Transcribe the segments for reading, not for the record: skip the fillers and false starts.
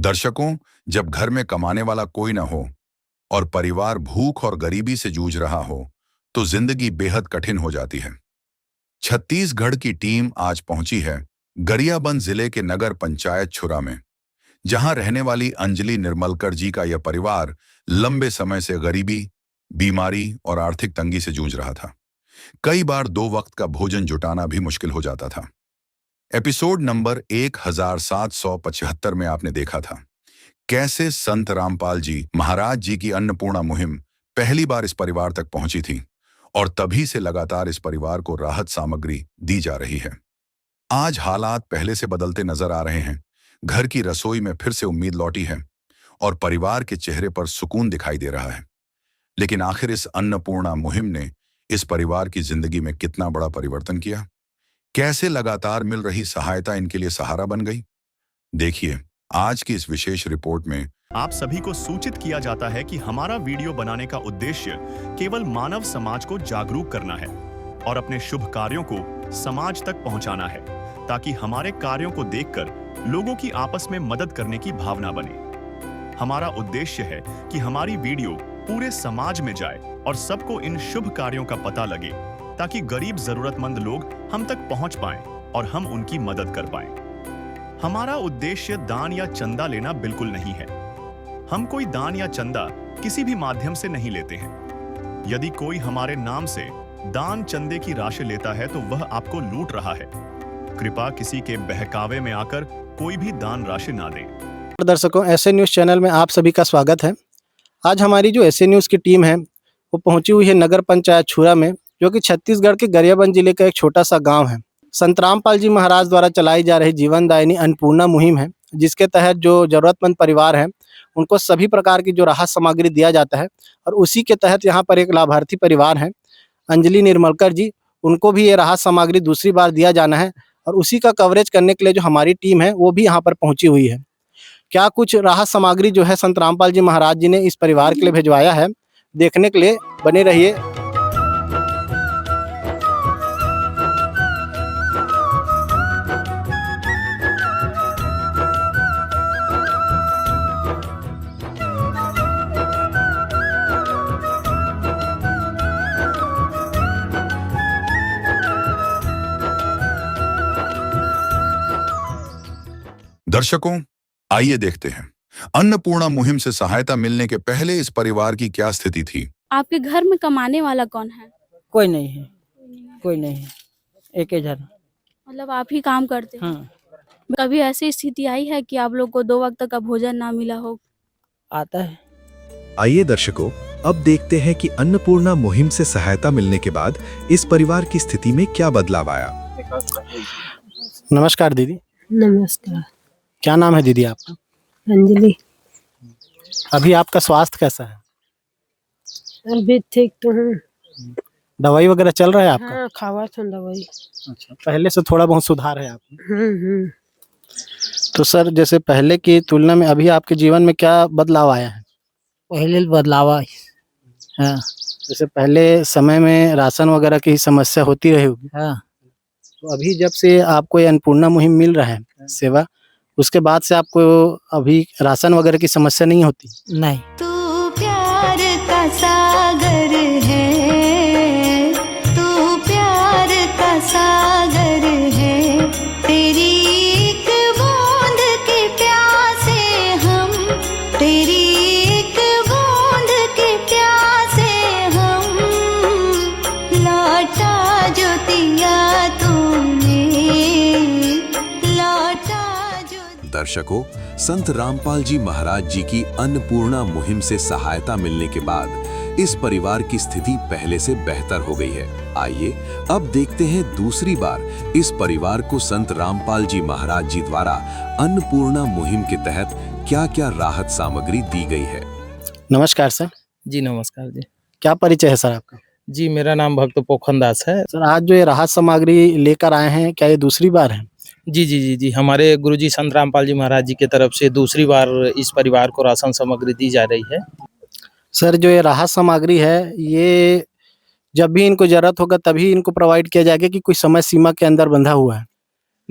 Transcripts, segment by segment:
दर्शकों, जब घर में कमाने वाला कोई न हो और परिवार भूख और गरीबी से जूझ रहा हो, तो जिंदगी बेहद कठिन हो जाती है। छत्तीसगढ़ की टीम आज पहुंची है गरियाबंद जिले के नगर पंचायत छुरा में, जहां रहने वाली अंजलि निर्मलकर जी का यह परिवार लंबे समय से गरीबी, बीमारी और आर्थिक तंगी से जूझ रहा था। कई बार 2 वक्त का भोजन जुटाना भी मुश्किल हो जाता था। एपिसोड नंबर 1775 में आपने देखा था कैसे संत रामपाल जी महाराज जी की अन्नपूर्णा मुहिम पहली बार इस परिवार तक पहुंची थी और तभी से लगातार इस परिवार को राहत सामग्री दी जा रही है। आज हालात पहले से बदलते नजर आ रहे हैं। घर की रसोई में फिर से उम्मीद लौटी है और परिवार के चेहरे पर सुकून दिखाई दे रहा है। लेकिन आखिर इस अन्नपूर्णा मुहिम ने इस परिवार की जिंदगी में कितना बड़ा परिवर्तन किया? कैसे लगातार मिल रही सहायता इनके लिए सहारा बन गई? देखिए आज की इस विशेष रिपोर्ट में। आप सभी को सूचित किया जाता है कि हमारा वीडियो बनाने का उद्देश्य केवल मानव समाज को जागरूक करना है और अपने शुभ कार्यों को समाज तक पहुंचाना है, ताकि हमारे कार्यों को देखकर लोगों की आपस में मदद करने की भावना बने। हमारा उद्देश्य है कि हमारी वीडियो पूरे समाज में जाए और सबको इन शुभ कार्यों का पता लगे, ताकि गरीब जरूरतमंद लोग हम तक पहुंच पाएं और हम उनकी मदद कर पाएं। हमारा उद्देश्य दान या चंदा लेना बिल्कुल नहीं है। हम कोई दान या चंदा किसी भी माध्यम से नहीं लेते हैं। यदि कोई हमारे नाम से दान चंदे की राशि लेता है तो वह आपको लूट रहा है। कृपया किसी के बहकावे में आकर कोई भी दान राशि ना दें। दर्शकों, ऐसे न्यूज़ चैनल में आप सभी का स्वागत है। आज हमारी जो ऐसे न्यूज़ की टीम है वो पहुंची हुई है नगर पंचायत छुरा में, जो कि छत्तीसगढ़ के गरियाबंद जिले का एक छोटा सा गांव है। संत रामपाल जी महाराज द्वारा चलाई जा रही जीवनदायिनी अन्नपूर्णा मुहिम है, जिसके तहत जो ज़रूरतमंद परिवार हैं उनको सभी प्रकार की जो राहत सामग्री दिया जाता है। और उसी के तहत यहाँ पर एक लाभार्थी परिवार है अंजलि निर्मलकर जी, उनको भी ये राहत सामग्री दूसरी बार दिया जाना है और उसी का कवरेज करने के लिए जो हमारी टीम है वो भी यहाँ पर पहुँची हुई है। क्या कुछ राहत सामग्री जो है संत रामपाल जी महाराज जी ने इस परिवार के लिए भिजवाया है, देखने के लिए बने रहिए। दर्शकों, आइए देखते हैं अन्नपूर्णा मुहिम से सहायता मिलने के पहले इस परिवार की क्या स्थिति थी। आपके घर में कमाने वाला कौन है? कोई नहीं है, कोई नहीं है, एक ही जन। मतलब आप ही काम करते हैं? हाँ, कभी ऐसी स्थिति आई है कि आप लोग को 2 वक्त का भोजन ना मिला हो? आता है। आइए दर्शकों, अब देखते हैं कि अन्नपूर्णा मुहिम से सहायता मिलने के बाद इस परिवार की स्थिति में क्या बदलाव आया। नमस्कार दीदी। नमस्कार। क्या नाम है दीदी आपका? अंजलि। अभी आपका स्वास्थ्य कैसा है? अभी ठीक तो हूँ। दवाई वगैरह चल रहा है आपका? हाँ, खावा था दवाई। अच्छा, पहले से थोड़ा बहुत सुधार है आपको? हम्म। तो सर, जैसे पहले की तुलना में अभी आपके जीवन में क्या बदलाव आया है? पहले बदलावा हाँ, जैसे पहले समय में राशन वगैरह की समस्या होती रही होगी, हाँ। तो अभी जब से आपको ये अन्नपूर्णा मुहिम मिल रहा है सेवा, उसके बाद से आपको अभी राशन वगैरह की समस्या नहीं होती? नहीं। तू प्यार का सागर है, तू प्यार का सागर है, तेरी एक बूंद के प्यासे हम, तेरी एक बूंद के प्यासे हम, लौटा जो दिया तूने, लौटा जो। दर्शकों, संत रामपाल जी महाराज जी की अन्नपूर्णा मुहिम से सहायता मिलने के बाद इस परिवार की स्थिति पहले से बेहतर हो गई है। आइए अब देखते हैं दूसरी बार इस परिवार को संत रामपाल जी महाराज जी द्वारा अन्नपूर्णा मुहिम के तहत क्या-क्या राहत सामग्री दी गई है। नमस्कार सर। जी नमस्कार जी। क्या परिचय है सर आपका? जी मेरा नाम भक्त पोखन दास है। सर, आज जो ये राहत सामग्री लेकर आए हैं, क्या ये दूसरी बार है? जी, हमारे गुरुजी संत रामपाल जी महाराज जी की तरफ से दूसरी बार इस परिवार को राशन सामग्री दी जा रही है। सर, जो ये राहत सामग्री है, ये जब भी इनको जरूरत होगा तभी इनको प्रोवाइड किया जाएगा कि कोई समय सीमा के अंदर बंधा हुआ है?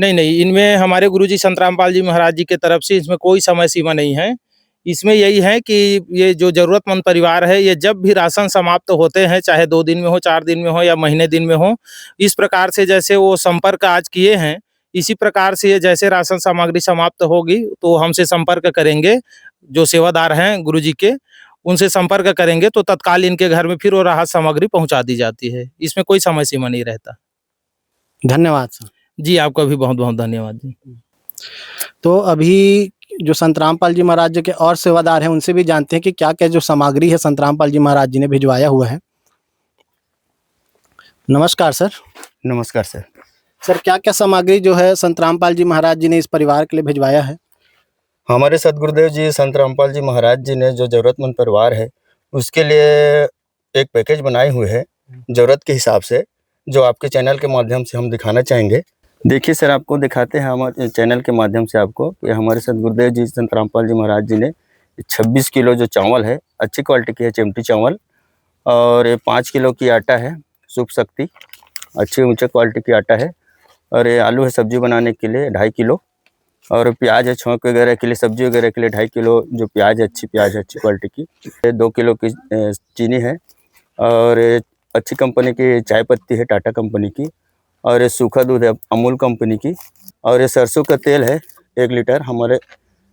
नहीं नहीं, इनमें हमारे गुरुजी संत रामपाल जी महाराज जी के तरफ से इसमें कोई समय सीमा नहीं है। इसमें यही है कि ये जो ज़रूरतमंद परिवार है, ये जब भी राशन समाप्त होते हैं, चाहे 2 दिन में हो, 4 दिन में हो या महीने दिन में हो, इस प्रकार से जैसे वो संपर्क आज किए हैं, इसी प्रकार से ये जैसे राशन सामग्री समाप्त होगी तो हमसे संपर्क करेंगे। जो सेवादार हैं गुरुजी के, उनसे संपर्क करेंगे तो तत्काल इनके घर में फिर वो राहत सामग्री पहुँचा दी जाती है। इसमें कोई समय सीमा नहीं रहता। धन्यवाद सर। जी, आपका भी बहुत-बहुत धन्यवाद जी। तो अभी जो संत रामपाल जी महाराज जी के और सेवादार हैं, उनसे भी जानते हैं कि क्या-क्या जो सामग्री है संत रामपाल जी महाराज जी ने भिजवाया हुआ है। नमस्कार सर। नमस्कार सर। सर, क्या-क्या सामग्री जो है संत रामपाल जी महाराज जी ने इस परिवार के लिए भिजवाया है? हमारे सदगुरुदेव जी संत रामपाल जी महाराज जी ने जो ज़रूरतमंद परिवार है, उसके लिए एक पैकेज बनाए हुए है ज़रूरत के हिसाब से, जो आपके चैनल के माध्यम से हम दिखाना चाहेंगे। देखिए सर, आपको दिखाते हैं हमारे चैनल के माध्यम से आपको कि हमारे सदगुरुदेव जी संत रामपाल जी महाराज जी ने 26 किलो जो चावल है, अच्छी क्वालिटी की है चिमटी चावल, और ये 5 किलो की आटा है शुभ शक्ति, अच्छी ऊँचे क्वालिटी की आटा है, और ये आलू है सब्जी बनाने के लिए 2.5 किलो, और प्याज है छौंक वगैरह के लिए, सब्जी वगैरह के लिए 2.5 किलो जो प्याज है, अच्छी प्याज है अच्छी क्वालिटी की। 2 किलो की चीनी है, और अच्छी कंपनी की चाय पत्ती है टाटा कंपनी की, और ये सूखा दूध है अमूल कंपनी की, और ये सरसों का तेल है 1 लीटर हमारे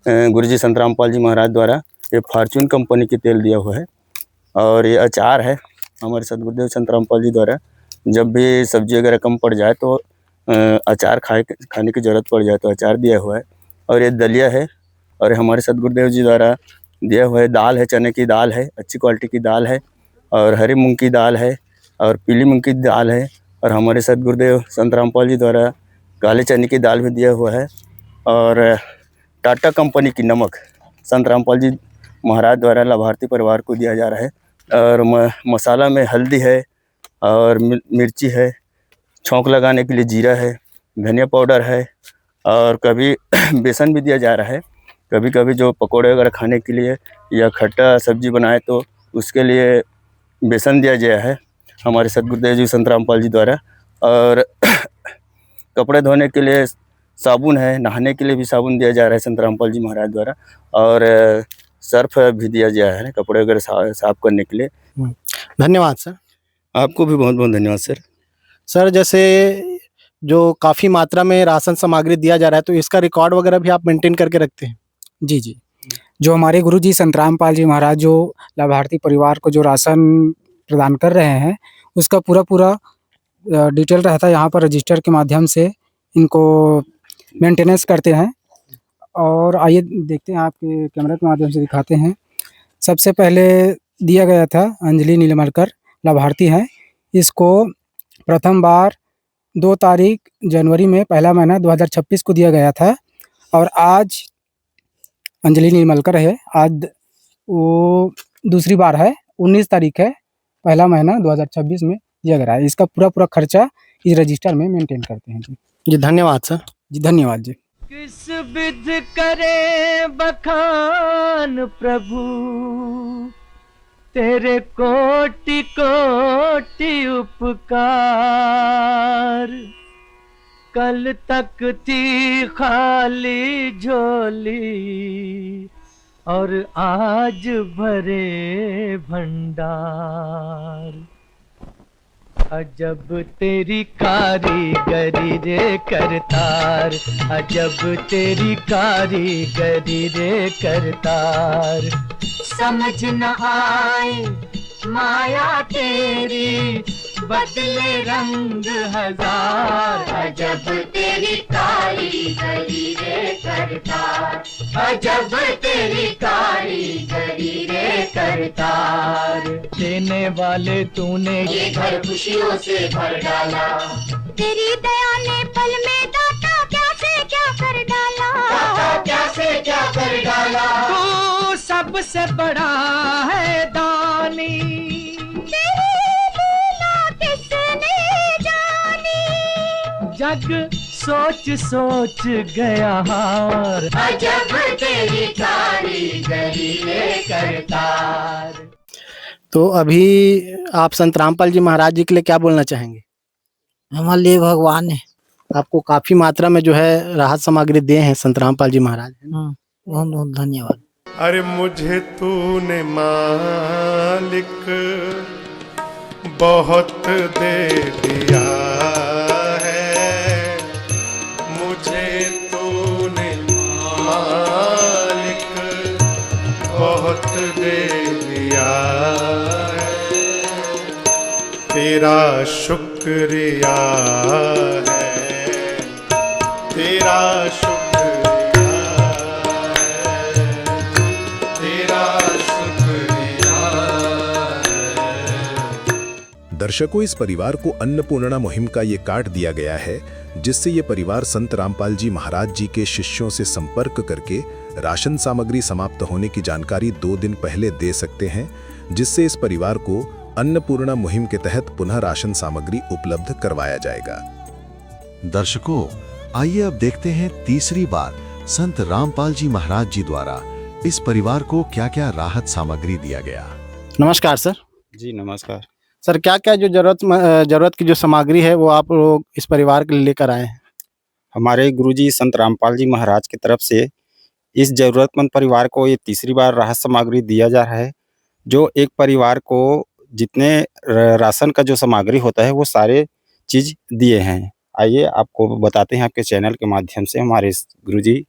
गुरुजी संत रामपाल जी महाराज द्वारा ये फॉर्चून कंपनी की तेल दिया हुआ है। और ये अचार है हमारे सदगुरुदेव संत रामपाल जी द्वारा, जब भी सब्जी वगैरह कम पड़ जाए तो अचार खाने की ज़रूरत पड़ जाए तो अचार दिया हुआ है। और ये दलिया है, और हमारे सदगुरुदेव जी द्वारा दिया हुआ है दाल है, चने की दाल है, अच्छी क्वालिटी की दाल है, और हरी मूंग की दाल है, और पीली मूंग की दाल है, और हमारे सदगुरुदेव संत रामपाल जी द्वारा काले चने की दाल भी दिया हुआ है। और टाटा कंपनी की नमक संत रामपाल जी महाराज द्वारा लाभार्थी परिवार को दिया जा रहा है। और मसाला में हल्दी है, और मिर्ची है, छौंक लगाने के लिए जीरा है, धनिया पाउडर है, और कभी बेसन भी दिया जा रहा है। कभी कभी जो पकोड़े वगैरह खाने के लिए या खट्टा सब्जी बनाए तो उसके लिए बेसन दिया गया है हमारे सदगुरुदेव जी संत रामपाल जी द्वारा। और कपड़े धोने के लिए साबुन है, नहाने के लिए भी साबुन दिया जा रहा है संत रामपाल जी महाराज द्वारा, और सर्फ भी दिया गया है कपड़े वगैरह साफ करने के लिए। धन्यवाद सर। आपको भी बहुत बहुत धन्यवाद सर। सर, जैसे जो काफ़ी मात्रा में राशन सामग्री दिया जा रहा है, तो इसका रिकॉर्ड वगैरह भी आप मेंटेन करके रखते हैं? जी, जी। जो हमारे गुरुजी संत रामपाल जी महाराज जो लाभार्थी परिवार को जो राशन प्रदान कर रहे हैं, उसका पूरा डिटेल रहता है यहाँ पर रजिस्टर के माध्यम से इनको मेंटेनेंस करते हैं। और आइए देखते हैं, आपके कैमरे के माध्यम से दिखाते हैं। सबसे पहले दिया गया था अंजलि नीलमलकर, लाभार्थी हैं। इसको प्रथम बार 2 तारीख जनवरी में पहला महीना 2026 को दिया गया था, और आज अंजलि नीलमलकर है, आज वो दूसरी बार है, 19 तारीख है, पहला महीना 2026 में दिया गया है। इसका पूरा खर्चा इस रजिस्टर में मेंटेन करते हैं। जी, धन्यवाद सर। जी, धन्यवाद जी। किस विध करे बखान प्रभु, तेरे कोटि कोटि उपकार। कल तक थी खाली झोली, और आज भरे भंडार। अजब तेरी कारीगरी रे करतार, अजब तेरी कारीगरी रे करतार। समझ न आए माया तेरी, बदले रंग हजार। अजब तेरी कारीगरी रे करतार, अजब तेरी कारीगरी रे करतार। देने वाले तूने ये घर खुशियों से भर डाला, तेरी दया ने पल में दाता क्या से क्या कर डाला, दाता क्या से क्या कर डाला। तू सबसे बड़ा है दानी, जग सोच सोच गया हार। अजब तेरी कारीगरी रे करतार। तो अभी आप संत रामपाल जी महाराज जी के लिए क्या बोलना चाहेंगे? हमारे लिए भगवान है, आपको काफ़ी मात्रा में जो है राहत सामग्री दिए हैं संत रामपाल जी महाराज। बहुत बहुत धन्यवाद। अरे मुझे तूने मालिक बहुत दे दिया है, मुझे तूने मालिक बहुत दे दिया है, तेरा शुक्रिया है, तेरा शुक्रिया है, तेरा शुक्रिया है। दर्शकों, इस परिवार को अन्नपूर्णा मुहिम का ये कार्ड दिया गया है, जिससे ये परिवार संत रामपाल जी महाराज जी के शिष्यों से संपर्क करके राशन सामग्री समाप्त होने की जानकारी 2 दिन पहले दे सकते हैं, जिससे इस परिवार को अन्नपूर्णा मुहिम के तहत पुनः राशन सामग्री उपलब्ध करवाया जाएगा। दर्शकों, आइए अब देखते हैं तीसरी बार संत रामपाल जी महाराज जी द्वारा इस परिवार को क्या-क्या राहत सामग्री दिया गया। नमस्कार सर। जी नमस्कार। सर क्या क्या जो जरूरत की जो सामग्री है वो आप लोग इस परिवार के लिए लेकर आए हैं? हमारे गुरुजी संत रामपाल जी महाराज की तरफ से इस जरूरतमंद परिवार को ये तीसरी बार राहत सामग्री दिया जा रहा है। जो एक परिवार को जितने राशन का जो सामग्री होता है वो सारे चीज़ दिए हैं। आइए आपको बताते हैं आपके चैनल के माध्यम से हमारे गुरुजी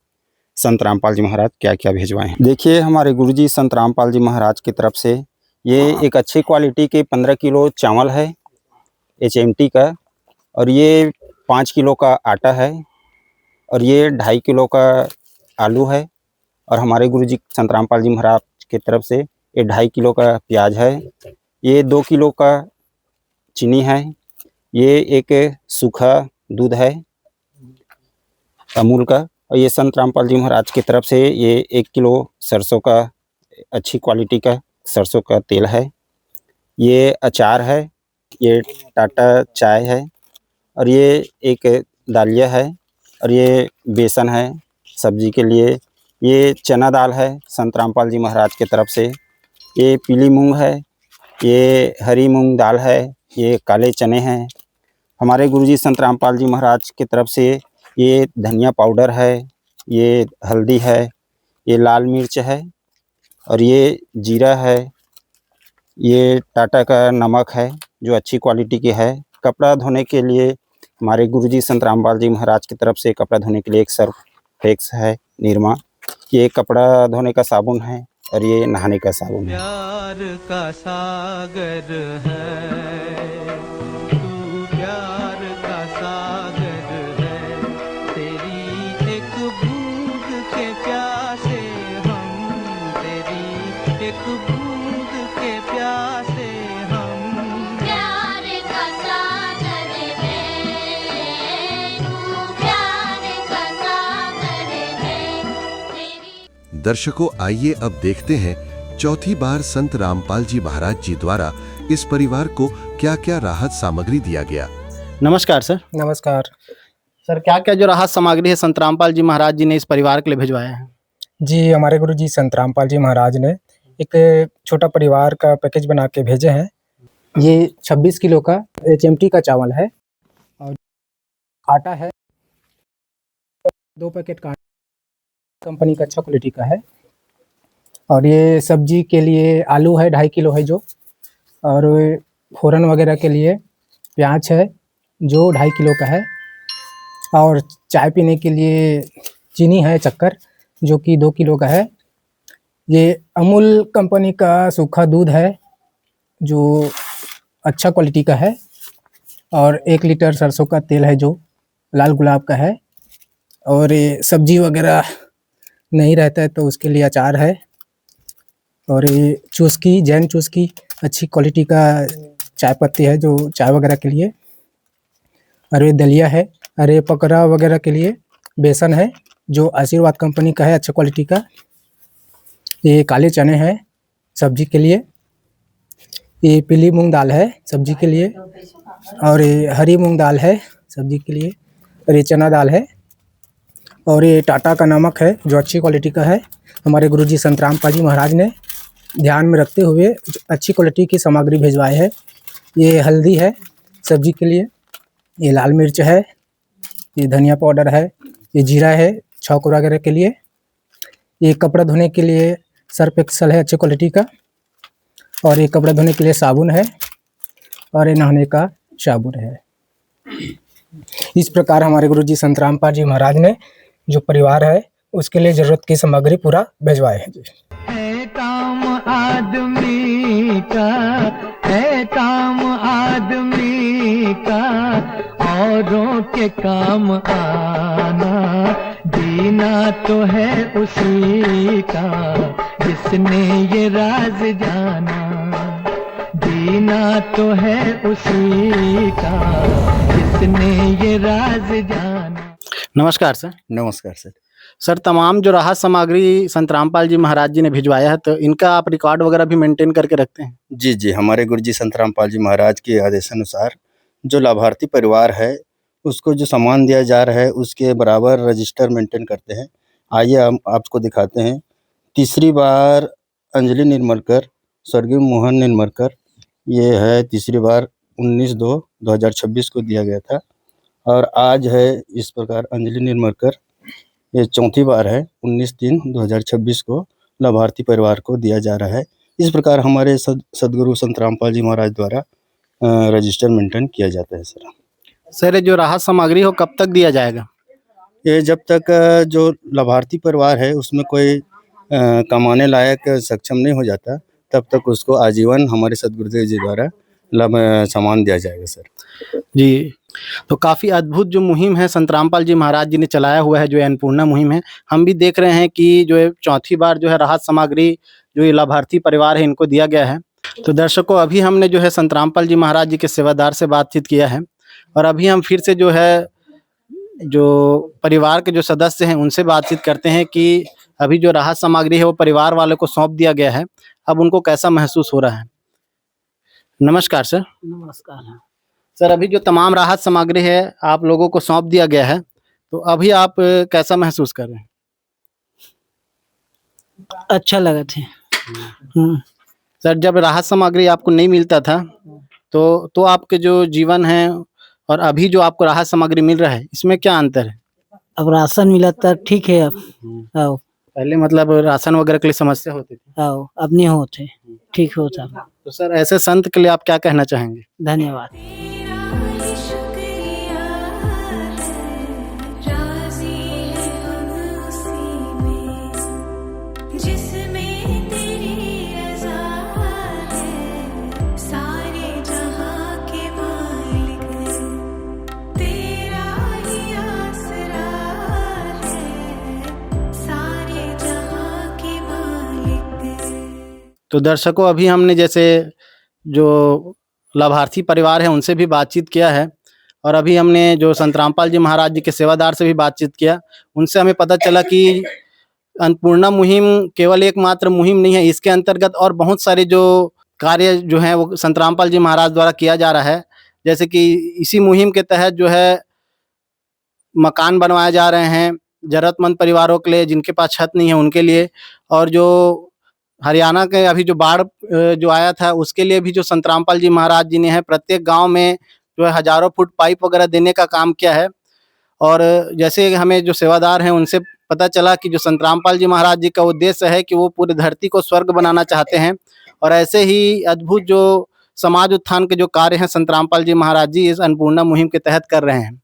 संत रामपाल जी महाराज क्या क्या भिजवाए हैं। देखिए, हमारे गुरुजी संत रामपाल जी महाराज की तरफ से ये एक अच्छी क्वालिटी के 15 किलो चावल है HMT का, और ये 5 किलो का आटा है, और ये 2.5 किलो का आलू है, और हमारे गुरुजी संत रामपाल जी महाराज की तरफ से ये 2.5 किलो का प्याज है, ये 2 किलो का चीनी है, ये एक सूखा दूध है अमूल का, और ये संत रामपाल जी महाराज की तरफ से ये 1 किलो सरसों का अच्छी क्वालिटी का सरसों का तेल है, ये अचार है, ये टाटा चाय है, और ये एक दालिया है, और ये बेसन है सब्जी के लिए, ये चना दाल है संत रामपाल जी महाराज की तरफ से, ये पीली मूंग है, ये हरी मूंग दाल है, ये काले चने हैं। हमारे गुरुजी संत रामपाल जी महाराज की तरफ से ये धनिया पाउडर है, ये हल्दी है, ये लाल मिर्च है, और ये जीरा है, ये टाटा का नमक है जो अच्छी क्वालिटी की है। कपड़ा धोने के लिए हमारे गुरुजी संत रामपाल जी महाराज की तरफ से कपड़ा धोने के लिए एक सर्फ एक्स है निरमा, ये कपड़ा धोने का साबुन है, और ये नहाने का साबुन है। प्यार का सागर है, तू प्यार का सागर है, तेरी एक बूंद के प्यासे हम, तेरी एक बूंद के प्यासे हम। प्यार का सागर है, तू प्यार का सागर है। दर्शकों, आइए अब देखते हैं चौथी बार संत रामपाल जी महाराज जी द्वारा इस परिवार को क्या-क्या राहत सामग्री दिया गया। नमस्कार सर। नमस्कार सर क्या क्या जो राहत सामग्री है संत रामपाल जी महाराज जी ने इस परिवार के लिए भिजवाया है? जी, हमारे गुरुजी संत रामपाल जी महाराज ने एक छोटा परिवार का पैकेज बना के भेजे हैं। ये 26 किलो का HMT का चावल है, और आटा है 2 पैकेट का, कंपनी का अच्छा क्वालिटी का है, और ये सब्जी के लिए आलू है 2.5 किलो है जो, और फोरन वगैरह के लिए प्याज है जो 2.5 किलो का है, और चाय पीने के लिए चीनी है चक्कर जो कि 2 किलो का है। ये अमूल कंपनी का सूखा दूध है जो अच्छा क्वालिटी का है, और 1 लीटर सरसों का तेल है जो लाल गुलाब का है, और ये सब्जी वगैरह नहीं रहता है तो उसके लिए अचार है, और ये चुस्की जैन चुस्की अच्छी क्वालिटी का चाय पत्ती है जो चाय वगैरह के लिए, और ये दलिया है, और ये पकौड़ा वगैरह के लिए बेसन है जो आशीर्वाद कंपनी का है अच्छा क्वालिटी का। ये काले चने हैं सब्जी के लिए, ये पीली मूंग दाल है सब्जी के लिए, और ये हरी मूंग दाल है सब्जी के लिए, और ये चना दाल है, और ये टाटा का नमक है जो अच्छी क्वालिटी का है। हमारे गुरुजी संत रामपाल जी महाराज ने ध्यान में रखते हुए अच्छी क्वालिटी की सामग्री भिजवाए है। ये हल्दी है सब्जी के लिए, ये लाल मिर्च है, ये धनिया पाउडर है, ये जीरा है छौंक वगैरह के लिए, ये कपड़ा धोने के लिए सर्फ एक्सेल है अच्छी क्वालिटी का, और ये कपड़ा धोने के लिए साबुन है, और ये नहाने का साबुन है। इस प्रकार हमारे गुरुजी संत रामपाल जी महाराज ने जो परिवार है उसके लिए जरूरत की सामग्री पूरा भिजवाए हैं जी। है काम आदमी का, है काम आदमी का, औरों के काम आना, दीना तो है उसी का जिसने ये राज जाना, दीना तो है उसी का जिसने ये राज जाना। नमस्कार सर। नमस्कार सर। सर, तमाम जो राहत सामग्री संत रामपाल जी महाराज जी ने भिजवाया है, तो इनका आप रिकॉर्ड वगैरह भी मेंटेन करके रखते हैं? जी जी, हमारे गुरुजी संत रामपाल जी महाराज के आदेशानुसार जो लाभार्थी परिवार है उसको जो सामान दिया जा रहा है उसके बराबर रजिस्टर मेंटेन करते हैं। आइए हम आपको दिखाते हैं। तीसरी बार अंजलि निर्मलकर, स्वर्गीय मोहन निर्मलकर, ये है तीसरी बार 19/2/2026 को दिया गया था, और आज है इस प्रकार अंजलि निर्मलकर, ये चौथी बार है 19/3/2026 को लाभार्थी परिवार को दिया जा रहा है। इस प्रकार हमारे सदगुरु संत रामपाल जी महाराज द्वारा रजिस्टर मेंटेन किया जाता है सर। सर, ये जो राहत सामग्री हो कब तक दिया जाएगा? ये जब तक जो लाभार्थी परिवार है उसमें कोई कमाने लायक सक्षम नहीं हो जाता तब तक उसको आजीवन हमारे सदगुरुदेव जी द्वारा सामान दिया जाएगा सर। जी, तो काफ़ी अद्भुत जो मुहिम है संत रामपाल जी महाराज जी ने चलाया हुआ है, जो अन्नपूर्णा मुहिम है। हम भी देख रहे हैं कि जो है चौथी बार जो है राहत सामग्री जो ये लाभार्थी परिवार है इनको दिया गया है। तो दर्शकों, अभी हमने जो है संत रामपाल जी महाराज जी के सेवादार से बातचीत किया है, और अभी हम फिर से जो है जो परिवार के जो सदस्य हैं उनसे बातचीत करते हैं कि अभी जो राहत सामग्री है वो परिवार वालों को सौंप दिया गया है, अब उनको कैसा महसूस हो रहा है। नमस्कार सर। नमस्कार। सर, अभी जो तमाम राहत सामग्री है आप लोगों को सौंप दिया गया है, तो अभी आप कैसा महसूस कर रहे हैं? अच्छा लगा थे। सर, जब राहत सामग्री आपको नहीं मिलता था तो आपके जो जीवन है और अभी जो आपको राहत सामग्री मिल रहा है इसमें क्या अंतर है? अब राशन मिला था, ठीक है। अब आओ, पहले मतलब राशन वगैरह के लिए समस्या होती थी। आओ, अब नहीं होते, ठीक होता। तो सर, ऐसे संत के लिए आप क्या कहना चाहेंगे? धन्यवाद। तो दर्शकों, अभी हमने जैसे जो लाभार्थी परिवार है उनसे भी बातचीत किया है, और अभी हमने जो संत रामपाल जी महाराज जी के सेवादार से भी बातचीत किया। उनसे हमें पता चला कि अन्नपूर्णा मुहिम केवल एकमात्र मुहिम नहीं है, इसके अंतर्गत और बहुत सारे जो कार्य जो हैं वो संत रामपाल जी महाराज द्वारा किया जा रहा है। जैसे कि इसी मुहिम के तहत जो है मकान बनवाए जा रहे हैं जरूरतमंद परिवारों के लिए, जिनके पास छत नहीं है उनके लिए, और जो हरियाणा के अभी जो बाढ़ जो आया था उसके लिए भी जो संत रामपाल जी महाराज जी ने है प्रत्येक गांव में जो है हजारों फुट पाइप वगैरह देने का काम किया है। और जैसे हमें जो सेवादार हैं उनसे पता चला कि जो संत रामपाल जी महाराज जी का उद्देश्य है कि वो पूरी धरती को स्वर्ग बनाना चाहते हैं, और ऐसे ही अद्भुत जो समाज उत्थान के जो कार्य हैं संत रामपाल जी महाराज जी इस अन्नपूर्णा मुहिम के तहत कर रहे हैं।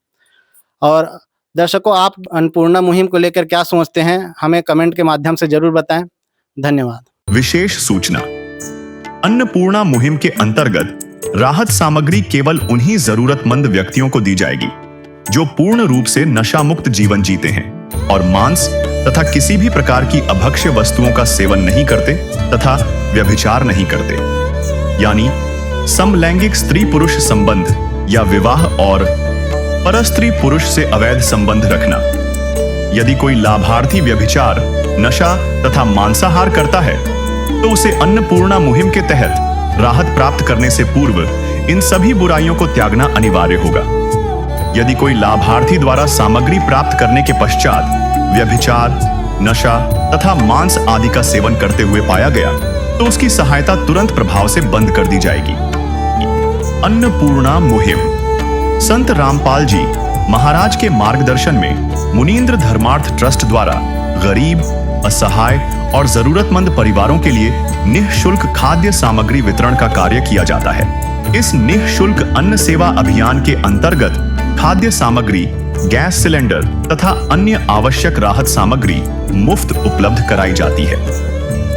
और दर्शकों, आप अन्नपूर्णा मुहिम को लेकर क्या सोचते हैं, हमें कमेंट के माध्यम से जरूर बताएं। धन्यवाद। विशेष सूचना, अन्नपूर्णा मुहिम के अंतर्गत राहत सामग्री केवल उन्हीं जरूरतमंद व्यक्तियों को दी जाएगी जो पूर्ण रूप से नशा मुक्त जीवन जीते हैं और मांस तथा किसी भी प्रकार की अभक्ष्य वस्तुओं का सेवन नहीं करते तथा व्यभिचार नहीं करते, यानी समलैंगिक स्त्री पुरुष संबंध या विवाह और परस्त्री पुरुष से अवैध संबंध रखना। यदि कोई लाभार्थी व्यभिचार, नशा तथा मांसाहार करता है तो उसे अन्नपूर्णा मुहिम के तहत राहत प्राप्त करने से पूर्व इन सभी बुराइयों को त्यागना अनिवार्य होगा। यदि कोई लाभार्थी द्वारा सामग्री प्राप्त करने के पश्चात व्यभिचार, नशा तथा मांस आदि का सेवन करते हुए पाया गया तो उसकी सहायता तुरंत प्रभाव से बंद कर दी जाएगी। अन्नपूर्णा मुहिम संत रामपाल जी महाराज के मार्गदर्शन में मुनींद्र धर्मार्थ ट्रस्ट द्वारा गरीब, असहाय और जरूरतमंद परिवारों के लिए निःशुल्क खाद्य सामग्री वितरण का कार्य किया जाता है। इस निःशुल्क अन्न सेवा अभियान के अंतर्गत खाद्य सामग्री, गैस सिलेंडर तथा अन्य आवश्यक राहत सामग्री मुफ्त उपलब्ध कराई जाती है।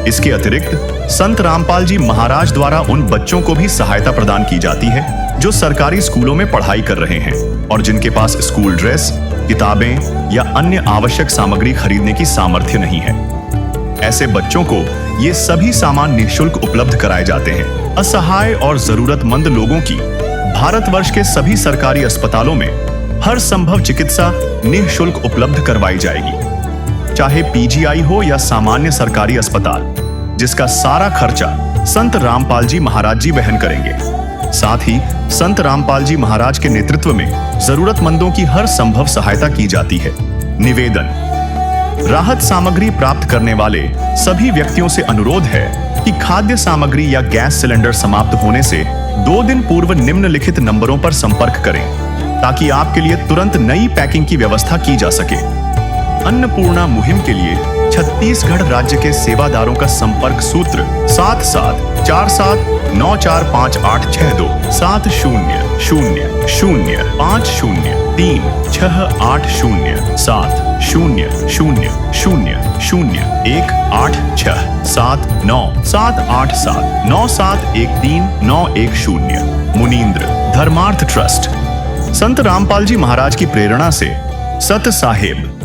इसके अतिरिक्त संत रामपाल जी महाराज द्वारा उन बच्चों को भी सहायता प्रदान की जाती है जो सरकारी स्कूलों में पढ़ाई कर रहे हैं और जिनके पास स्कूल ड्रेस, किताबें या अन्य आवश्यक सामग्री खरीदने की सामर्थ्य नहीं है। ऐसे बच्चों को ये सभी सामान निःशुल्क उपलब्ध कराए जाते हैं। असहाय और जरूरतमंद लोगों की भारतवर्ष के सभी सरकारी अस्पतालों में हर संभव चिकित्सा निःशुल्क उपलब्ध करवाई जाएगी, चाहे पीजीआई हो या सामान्य सरकारी अस्पताल, जिसका सारा खर्चा संत रामपाल जी महाराज जी वहन करेंगे। साथ ही संत रामपाल जी महाराज के नेतृत्व में जरूरतमंदों की हर संभव सहायता की जाती है। निवेदन: राहत सामग्री प्राप्त करने वाले सभी व्यक्तियों से अनुरोध है कि खाद्य सामग्री या गैस सिलेंडर समाप्त होने से 2 दिन पूर्व निम्नलिखित नंबरों पर संपर्क करें ताकि आपके लिए तुरंत नई पैकिंग की व्यवस्था की जा सके। अन्नपूर्णा मुहिम के लिए छत्तीसगढ़ राज्य के सेवादारों का संपर्क सूत्र 7747945862 7001870987139787 मुनींद्र धर्मार्थ ट्रस्ट। संत रामपाल जी महाराज की प्रेरणा से सत साहेब